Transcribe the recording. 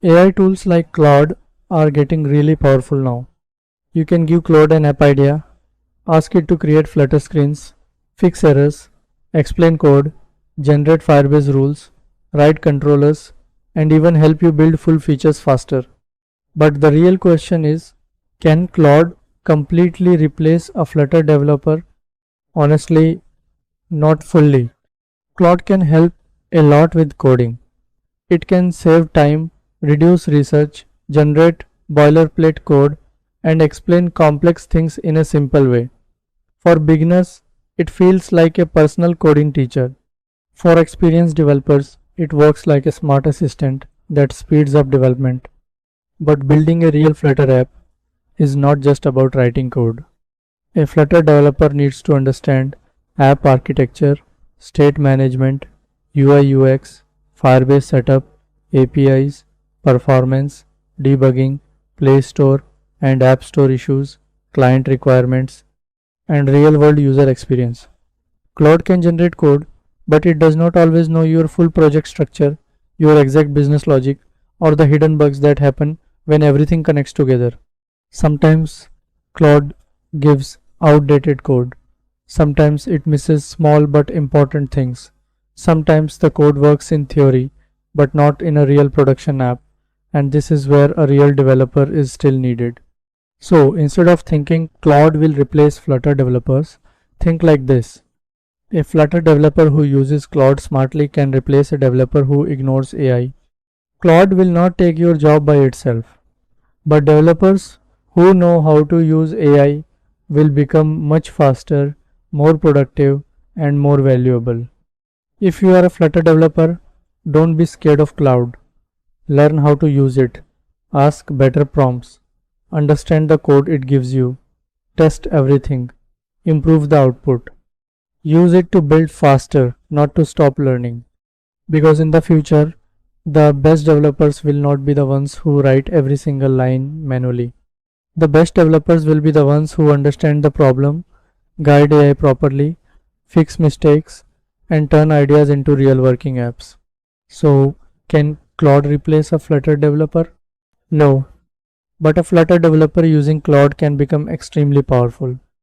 AI tools like Claude are getting really powerful now. You can give Claude an app idea, ask it to create Flutter screens, fix errors, explain code, generate Firebase rules, write controllers, and even help you build full features faster. But the real question is, can Claude completely replace a Flutter developer? Honestly, not fully. Claude can help a lot with coding. It can save time, reduce research, generate boilerplate code, and explain complex things in a simple way. For beginners, it feels like a personal coding teacher. For experienced developers, it works like a smart assistant that speeds up development. But building a real Flutter app is not just about writing code. A Flutter developer needs to understand app architecture, state management, UI UX, Firebase setup, APIs, performance, debugging, Play Store and App Store issues, client requirements, and real world user experience. Claude can generate code, but it does not always know your full project structure, your exact business logic, or the hidden bugs that happen when everything connects together. Sometimes Claude gives outdated code. Sometimes it misses small but important things. Sometimes the code works in theory but not in a real production app, and this is where a real developer is still needed. So instead of thinking Claude will replace Flutter developers, think like this. A Flutter developer who uses Claude smartly can replace a developer who ignores AI. Claude will not take your job by itself, but developers who know how to use AI will become much faster, more productive, and more valuable. If you are a Flutter developer, don't be scared of Claude. Learn how to use it. Ask better prompts. Understand the code it gives you. Test everything. Improve the output. Use it to build faster, not to stop learning. Because in the future, the best developers will not be the ones who write every single line manually. The best developers will be the ones who understand the problem, guide AI properly, fix mistakes, and turn ideas into real working apps. So, can Claude replace a Flutter developer? No, but a Flutter developer using Claude can become extremely powerful.